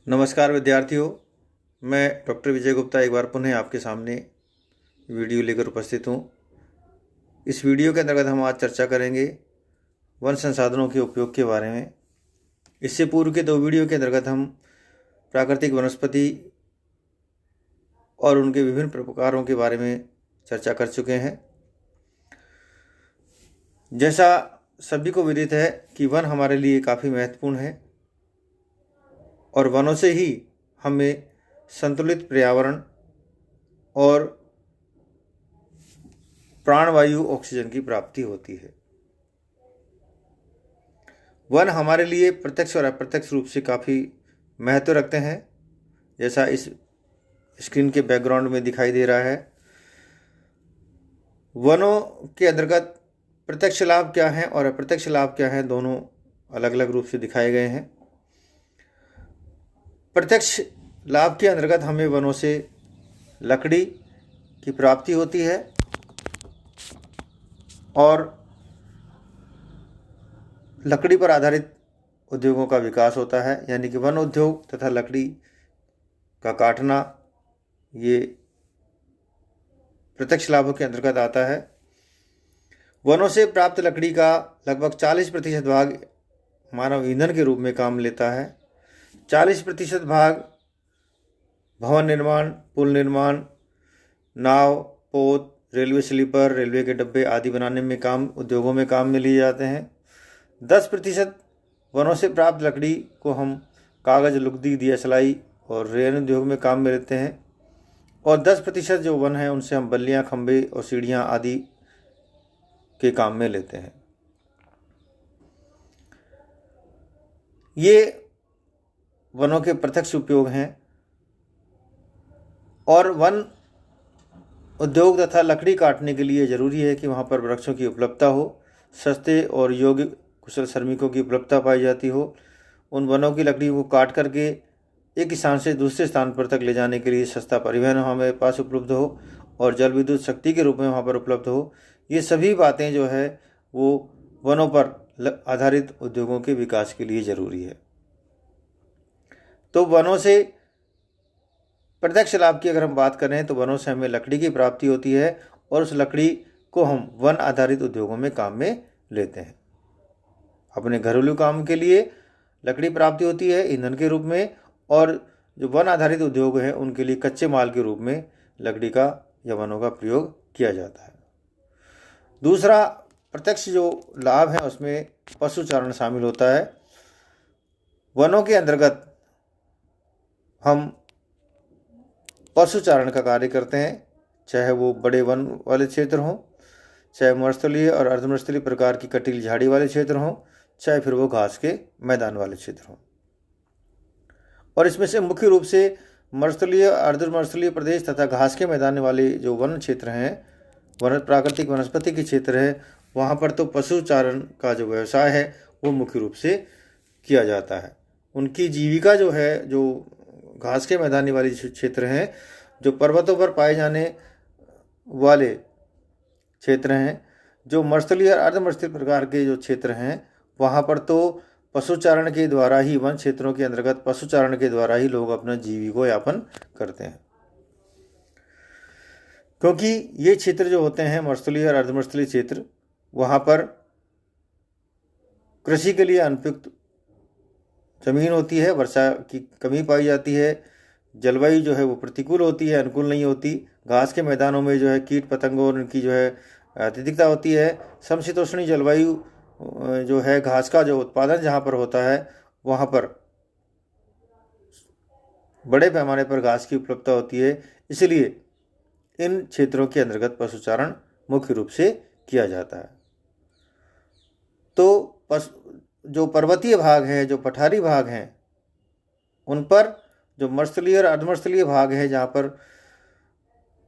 नमस्कार विद्यार्थियों, मैं डॉक्टर विजय गुप्ता एक बार पुनः आपके सामने वीडियो लेकर उपस्थित हूँ। इस वीडियो के अंतर्गत हम आज चर्चा करेंगे वन संसाधनों के उपयोग के बारे में। इससे पूर्व के 2 वीडियो के अंतर्गत हम प्राकृतिक वनस्पति और उनके विभिन्न प्रकारों के बारे में चर्चा कर चुके हैं। जैसा सभी को विदित है कि वन हमारे लिए काफ़ी महत्वपूर्ण है और वनों से ही हमें संतुलित पर्यावरण और प्राणवायु ऑक्सीजन की प्राप्ति होती है। वन हमारे लिए प्रत्यक्ष और अप्रत्यक्ष रूप से काफ़ी महत्व रखते हैं, जैसा इस स्क्रीन के बैकग्राउंड में दिखाई दे रहा है। वनों के अंतर्गत प्रत्यक्ष लाभ क्या हैं और अप्रत्यक्ष लाभ क्या हैं, दोनों अलग अलग रूप से दिखाए गए हैं। प्रत्यक्ष लाभ के अंतर्गत हमें वनों से लकड़ी की प्राप्ति होती है और लकड़ी पर आधारित उद्योगों का विकास होता है, यानी कि वन उद्योग तथा लकड़ी का काटना ये प्रत्यक्ष लाभों के अंतर्गत आता है। वनों से प्राप्त लकड़ी का लगभग 40% भाग मानव ईंधन के रूप में काम लेता है। 40% भाग भवन निर्माण, पुल निर्माण, नाव, पोत, रेलवे स्लीपर, रेलवे के डब्बे आदि बनाने में उद्योगों में काम में लिए जाते हैं। 10% वनों से प्राप्त लकड़ी को हम कागज़, लुगदी, दिया सलाई और रेल उद्योग में काम में लेते हैं और 10% जो वन है उनसे हम बल्लियाँ, खंभे और सीढ़ियाँ आदि के काम में लेते हैं। ये वनों के प्रत्यक्ष उपयोग हैं और वन उद्योग तथा लकड़ी काटने के लिए ज़रूरी है कि वहाँ पर वृक्षों की उपलब्धता हो, सस्ते और योग्य कुशल श्रमिकों की उपलब्धता पाई जाती हो। उन वनों की लकड़ी को काट करके एक स्थान से दूसरे स्थान पर तक ले जाने के लिए सस्ता परिवहन हमारे पास उपलब्ध हो और जल विद्युत शक्ति के रूप में वहाँ पर उपलब्ध हो। ये सभी बातें जो है वो वनों पर आधारित उद्योगों के विकास के लिए ज़रूरी है। तो वनों से प्रत्यक्ष लाभ की अगर हम बात करें तो वनों से हमें लकड़ी की प्राप्ति होती है और उस लकड़ी को हम वन आधारित उद्योगों में काम में लेते हैं। अपने घरेलू काम के लिए लकड़ी प्राप्ति होती है ईंधन के रूप में, और जो वन आधारित उद्योग हैं उनके लिए कच्चे माल के रूप में लकड़ी का या वनों का प्रयोग किया जाता है। दूसरा प्रत्यक्ष जो लाभ है उसमें पशुचारण शामिल होता है। वनों के अंतर्गत हम पशुचारण का कार्य करते हैं, चाहे वो बड़े वन वाले क्षेत्र हों, चाहे मरुस्थलीय और अर्धमरुस्थलीय प्रकार की कटीली झाड़ी वाले क्षेत्र हों, चाहे फिर वो घास के मैदान वाले क्षेत्र हों। और इसमें से मुख्य रूप से मरुस्थलीय, अर्धमरुस्थलीय प्रदेश तथा घास के मैदान वाले जो वन क्षेत्र हैं, प्राकृतिक वनस्पति के क्षेत्र है, वहाँ पर तो पशुचारण का जो व्यवसाय है वो मुख्य रूप से किया जाता है। उनकी जीविका जो है, जो घास के मैदानी वाले क्षेत्र हैं, जो पर्वतों पर पाए जाने वाले क्षेत्र हैं, जो मरुस्थलीय और अर्धमरुस्थलीय प्रकार के जो क्षेत्र हैं, वहाँ पर तो पशुचारण के द्वारा ही, वन क्षेत्रों के अंतर्गत पशुचारण के द्वारा ही लोग अपना जीविकोयापन करते हैं। क्योंकि ये क्षेत्र जो होते हैं मरुस्थलीय और अर्धमरुस्थलीय क्षेत्र, वहाँ पर कृषि के लिए अनुपयुक्त जमीन होती है, वर्षा की कमी पाई जाती है, जलवायु जो है वो प्रतिकूल होती है, अनुकूल नहीं होती। घास के मैदानों में जो है कीट पतंगों और उनकी जो है अत्यधिकता होती है। समशीतोष्णीय जलवायु जो है, घास का जो उत्पादन जहाँ पर होता है वहाँ पर बड़े पैमाने पर घास की उपलब्धता होती है, इसलिए इन क्षेत्रों के अंतर्गत पशुचारण मुख्य रूप से किया जाता है। तो जो पर्वतीय भाग हैं, जो पठारी भाग हैं, उन पर जो मरुस्थलीय और अर्धमरुस्थलीय भाग है जहाँ पर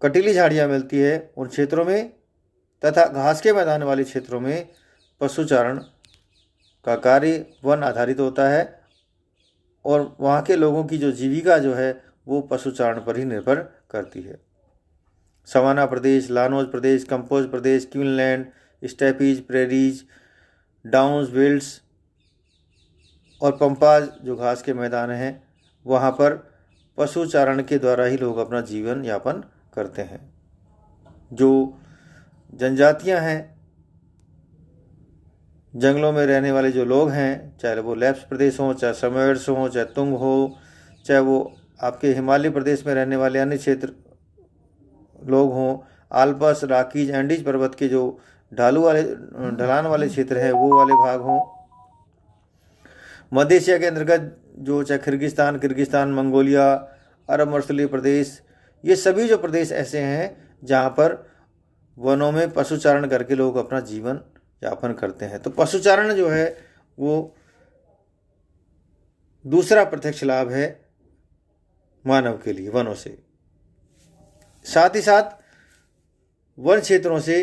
कटीली झाड़ियाँ मिलती है, उन क्षेत्रों में तथा घास के मैदान वाले क्षेत्रों में पशुचारण का कार्य वन आधारित होता है और वहाँ के लोगों की जो जीविका जो है वो पशुचारण पर ही निर्भर करती है। सवाना प्रदेश, लानोज प्रदेश, कंपोज प्रदेश, क्वीनलैंड, स्टेपीज, प्रेरीज, डाउन्स, विल्ड्स और पंपाज जो घास के मैदान हैं, वहाँ पर पशु चारण के द्वारा ही लोग अपना जीवन यापन करते हैं। जो जनजातियाँ हैं, जंगलों में रहने वाले जो लोग हैं, चाहे वो लेप्स प्रदेश हों, चाहे समोएड्स हों, चाहे तुंग हो, चाहे वो आपके हिमालय प्रदेश में रहने वाले अन्य क्षेत्र लोग हों, आल्पस, राकीज, एंडीज पर्वत के जो ढलान वाले क्षेत्र हैं वो वाले भाग हों, मध्य एशिया के अंतर्गत जो चाहे किर्गिस्तान, मंगोलिया, अरब मरुस्थलीय प्रदेश, ये सभी जो प्रदेश ऐसे हैं जहाँ पर वनों में पशुचारण करके लोग अपना जीवन यापन करते हैं। तो पशुचारण जो है वो दूसरा प्रत्यक्ष लाभ है मानव के लिए वनों से। साथ ही साथ वन क्षेत्रों से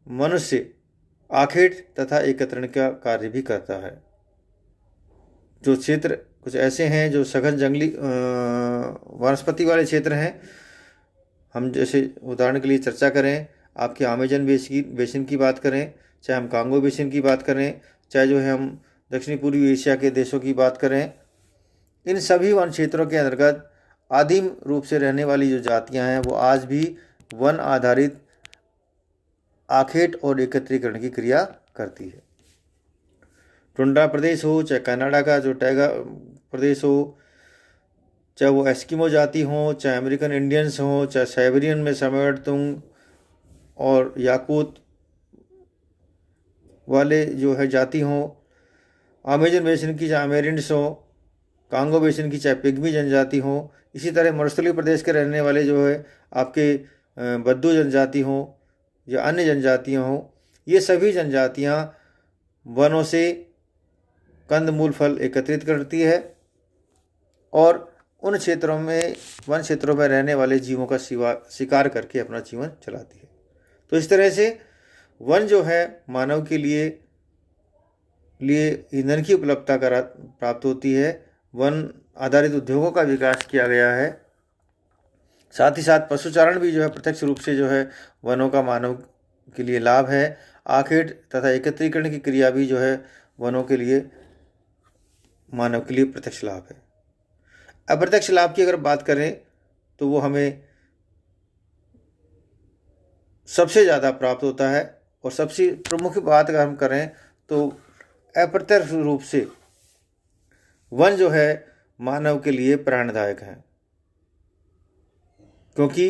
मनुष्य आखेट तथा एकत्रण का कार्य भी करता है। जो क्षेत्र कुछ ऐसे हैं जो सघन जंगली वनस्पति वाले क्षेत्र हैं, हम जैसे उदाहरण के लिए चर्चा करें, आपके अमेजन बेसिन की बात करें, चाहे हम कांगो बेसिन की बात करें, चाहे जो है हम दक्षिणी पूर्वी एशिया के देशों की बात करें, इन सभी वन क्षेत्रों के अंतर्गत आदिम रूप से रहने वाली जो जातियां हैं वो आज भी वन आधारित आखेट और एकत्रीकरण की क्रिया करती है। टुंड्रा प्रदेश हो, चाहे कनाडा का जो टैगा प्रदेश हो, चाहे वो एस्किमो जाति हो, चाहे अमेरिकन इंडियंस हो, चाहे साइबेरियन में समोएड, तुंग और याकूत वाले जो है जाति हो, अमेजन बेसिन की चाहे अमेरिंड्स हो, कांगो बेसिन की चाहे पिग्मी जनजाति हो, इसी तरह मरुस्थलीय प्रदेश के रहने वाले जो है आपके बद्दू जनजाति हो या अन्य जनजातियाँ हो, ये सभी जनजातियाँ वनों से कंद मूल फल एकत्रित करती है और उन क्षेत्रों में वन क्षेत्रों में रहने वाले जीवों का शिकार करके अपना जीवन चलाती है। तो इस तरह से वन जो है मानव के लिए ईंधन की उपलब्धता प्राप्त होती है। वन आधारित उद्योगों का विकास किया गया है। साथ ही साथ पशुचारण भी जो है प्रत्यक्ष रूप से जो है वनों का मानव के लिए लाभ है। आखेट तथा एकत्रीकरण की क्रिया भी जो है वनों के लिए मानव के लिए प्रत्यक्ष लाभ है। अप्रत्यक्ष लाभ की अगर बात करें तो वो हमें सबसे ज़्यादा प्राप्त होता है और सबसे प्रमुख बात अगर हम करें तो अप्रत्यक्ष रूप से वन जो है मानव के लिए प्राणदायक है, क्योंकि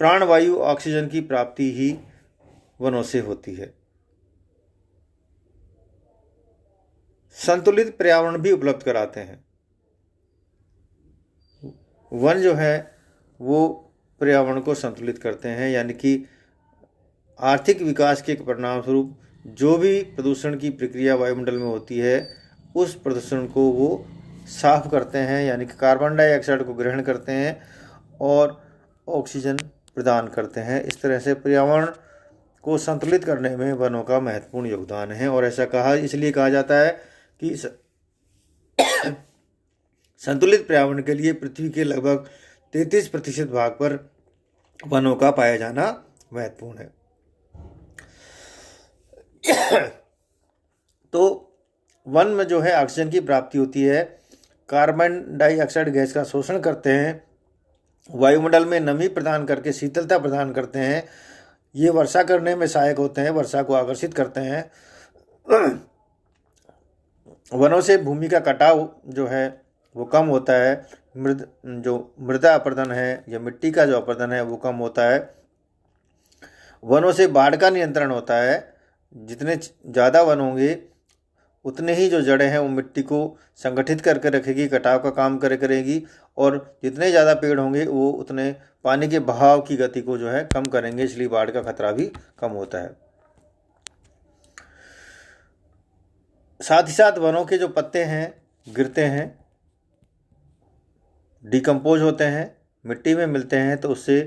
प्राणवायु ऑक्सीजन की प्राप्ति ही वनों से होती है। संतुलित पर्यावरण भी उपलब्ध कराते हैं। वन जो है वो पर्यावरण को संतुलित करते हैं, यानी कि आर्थिक विकास के परिणाम स्वरूप जो भी प्रदूषण की प्रक्रिया वायुमंडल में होती है उस प्रदूषण को वो साफ करते हैं, यानी कि कार्बन डाइऑक्साइड को ग्रहण करते हैं और ऑक्सीजन प्रदान करते हैं। इस तरह से पर्यावरण को संतुलित करने में वनों का महत्वपूर्ण योगदान है और ऐसा इसलिए कहा जाता है कि संतुलित पर्यावरण के लिए पृथ्वी के लगभग 33% भाग पर वनों का पाया जाना महत्वपूर्ण है। तो वन में जो है ऑक्सीजन की प्राप्ति होती है, कार्बन डाइऑक्साइड गैस का शोषण करते हैं, वायुमंडल में नमी प्रदान करके शीतलता प्रदान करते हैं, ये वर्षा करने में सहायक होते हैं, वर्षा को आकर्षित करते हैं। वनों से भूमि का कटाव जो है वो कम होता है, मृदा अपरदन है या मिट्टी का जो अपरदन है वो कम होता है। वनों से बाढ़ का नियंत्रण होता है। जितने ज़्यादा वन होंगे उतने ही जो जड़ें हैं वो मिट्टी को संगठित करके रखेगी, कटाव का काम करेगी और जितने ज़्यादा पेड़ होंगे वो उतने पानी के बहाव की गति को जो है कम करेंगे, इसलिए बाढ़ का खतरा भी कम होता है। साथ ही साथ वनों के जो पत्ते हैं गिरते हैं, डिकम्पोज होते हैं, मिट्टी में मिलते हैं, तो उससे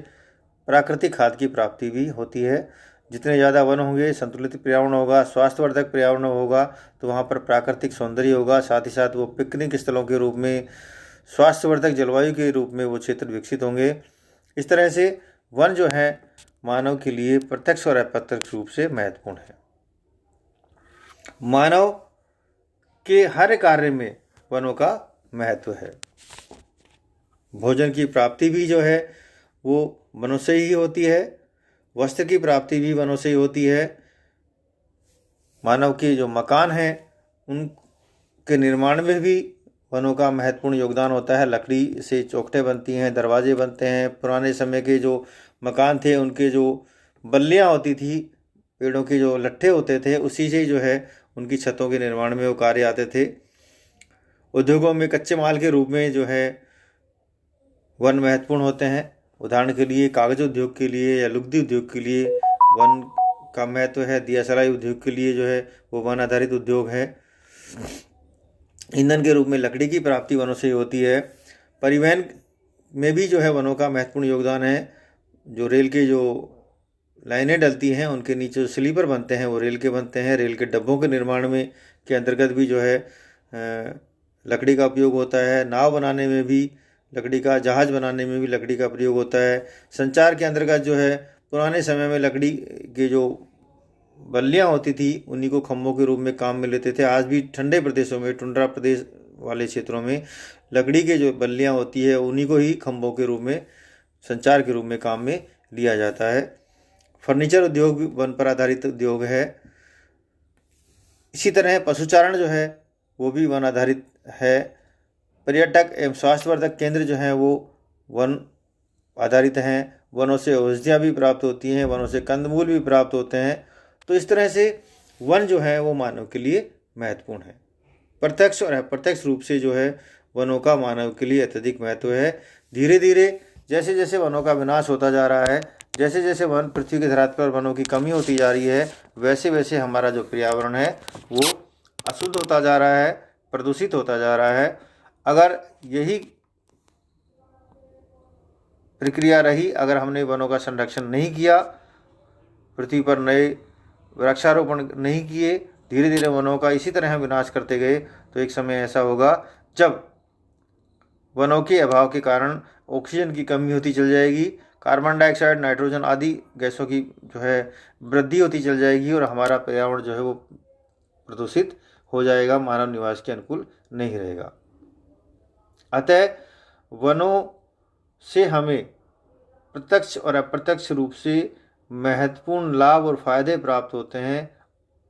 प्राकृतिक खाद की प्राप्ति भी होती है। जितने ज़्यादा वन होंगे संतुलित पर्यावरण होगा, स्वास्थ्यवर्धक पर्यावरण होगा, तो वहाँ पर प्राकृतिक सौंदर्य होगा। साथ ही साथ वो पिकनिक स्थलों के रूप में, स्वास्थ्यवर्धक जलवायु के रूप में वो क्षेत्र विकसित होंगे। इस तरह से वन जो है मानव के लिए प्रत्यक्ष और अप्रत्यक्ष रूप से महत्वपूर्ण है। मानव के हर कार्य में वनों का महत्व है। भोजन की प्राप्ति भी जो है वो वनों से ही होती है, वस्त्र की प्राप्ति भी वनों से ही होती है। मानव के जो मकान हैं उनके निर्माण में भी वनों का महत्वपूर्ण योगदान होता है। लकड़ी से चौखटें बनती हैं, दरवाजे बनते हैं। पुराने समय के जो मकान थे उनके जो बल्लियाँ होती थी, पेड़ों के जो लट्ठे होते थे, उसी से जो है उनकी छतों के निर्माण में वो कार्य आते थे। उद्योगों में कच्चे माल के रूप में जो है वन महत्वपूर्ण होते हैं। उदाहरण के लिए कागज उद्योग के लिए या लुगदी उद्योग के लिए वन का महत्व है। दिया सलाई उद्योग के लिए जो है वो वन आधारित उद्योग है। ईंधन के रूप में लकड़ी की प्राप्ति वनों से ही होती है। परिवहन में भी जो है वनों का महत्वपूर्ण योगदान है। जो रेल के जो लाइनें डलती हैं उनके नीचे जो स्लीपर बनते हैं वो रेल के बनते हैं। रेल के डब्बों के निर्माण में के अंतर्गत भी जो है लकड़ी का उपयोग होता है। नाव बनाने में भी लकड़ी का, जहाज बनाने में भी लकड़ी का प्रयोग होता है। संचार के अंतर्गत जो है पुराने समय में लकड़ी के जो बल्लियाँ होती थी उन्हीं को खम्भों के रूप में काम में लेते थे। आज भी ठंडे प्रदेशों में, टुंड्रा प्रदेश वाले क्षेत्रों में लकड़ी के जो बल्लियाँ होती है उन्हीं को ही खम्भों के रूप में, संचार के रूप में काम में लिया जाता है। फर्नीचर उद्योग भी वन पर आधारित उद्योग है। इसी तरह पशुचारण जो है वो भी वन आधारित है। पर्यटक एवं स्वास्थ्यवर्धक केंद्र जो हैं वो वन आधारित हैं। वनों से औषधियाँ भी प्राप्त होती हैं, वनों से कंदमूल भी प्राप्त होते हैं। तो इस तरह से वन जो है वो मानव के लिए महत्वपूर्ण है। प्रत्यक्ष और अप्रत्यक्ष रूप से जो है वनों का मानव के लिए अत्यधिक महत्व है। धीरे धीरे जैसे जैसे वनों का विनाश होता जा रहा है, जैसे जैसे वन पृथ्वी की धरातल पर वनों की कमी होती जा रही है, वैसे वैसे हमारा जो पर्यावरण है वो अशुद्ध होता जा रहा है, प्रदूषित होता जा रहा है। अगर यही प्रक्रिया रही, अगर हमने वनों का संरक्षण नहीं किया, पृथ्वी पर नए वृक्षारोपण नहीं किए, धीरे धीरे वनों का इसी तरह हम विनाश करते गए, तो एक समय ऐसा होगा जब वनों के अभाव के कारण ऑक्सीजन की कमी होती चल जाएगी, कार्बन डाइऑक्साइड, नाइट्रोजन आदि गैसों की जो है वृद्धि होती चल जाएगी और हमारा पर्यावरण जो है वो प्रदूषित हो जाएगा, मानव निवास के अनुकूल नहीं रहेगा। अतः वनों से हमें प्रत्यक्ष और अप्रत्यक्ष रूप से महत्वपूर्ण लाभ और फायदे प्राप्त होते हैं।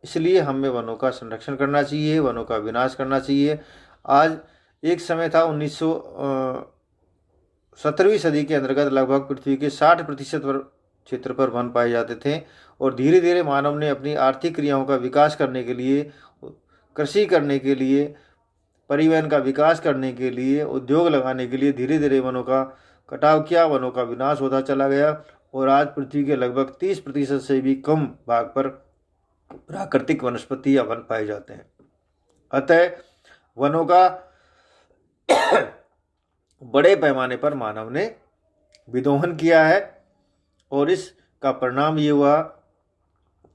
इसलिए हमें वनों का संरक्षण करना चाहिए, वनों का विनाश करना चाहिए। आज एक समय था 17वीं सदी के अंतर्गत लगभग पृथ्वी के 60% क्षेत्र पर वन पाए जाते थे और धीरे धीरे मानव ने अपनी आर्थिक क्रियाओं का विकास करने के लिए, कृषि करने के लिए, परिवहन का विकास करने के लिए, उद्योग लगाने के लिए धीरे धीरे वनों का कटाव किया, वनों का विनाश होता चला गया और आज पृथ्वी के लगभग 30% से भी कम भाग पर प्राकृतिक वनस्पति या वन पाए जाते हैं। अतः वनों का बड़े पैमाने पर मानव ने विदोहन किया है और इसका परिणाम ये हुआ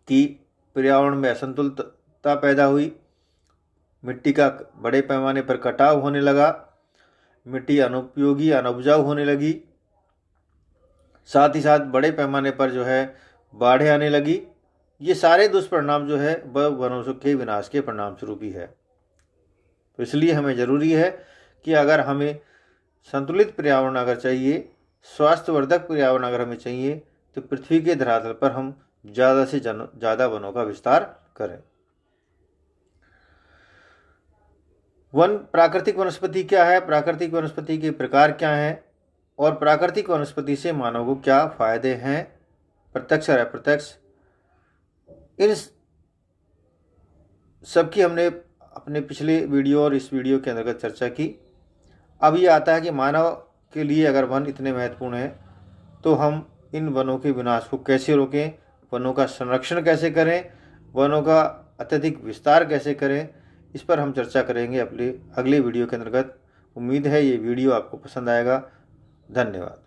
कि पर्यावरण में असंतुलितता पैदा हुई, मिट्टी का बड़े पैमाने पर कटाव होने लगा, मिट्टी अनुपयोगी, अनुपजाऊ होने लगी, साथ ही साथ बड़े पैमाने पर जो है बाढ़ें आने लगी। ये सारे दुष्परिणाम जो है वह वनों के विनाश के परिणाम स्वरूप ही है। तो इसलिए हमें ज़रूरी है कि अगर हमें संतुलित पर्यावरण अगर चाहिए, स्वास्थ्यवर्धक पर्यावरण अगर हमें चाहिए, तो पृथ्वी के धरातल पर हम ज़्यादा से ज़्यादा वनों का विस्तार करें। वन प्राकृतिक वनस्पति क्या है, प्राकृतिक वनस्पति के प्रकार क्या हैं और प्राकृतिक वनस्पति से मानव को क्या फायदे हैं, प्रत्यक्ष और अप्रत्यक्ष, इन सबकी हमने अपने पिछले वीडियो और इस वीडियो के अंतर्गत चर्चा की। अब ये आता है कि मानव के लिए अगर वन इतने महत्वपूर्ण हैं तो हम इन वनों के विनाश को कैसे रोकें, वनों का संरक्षण कैसे करें, वनों का अत्यधिक विस्तार कैसे करें, इस पर हम चर्चा करेंगे अपने अगले वीडियो के अंतर्गत। उम्मीद है ये वीडियो आपको पसंद आएगा। धन्यवाद।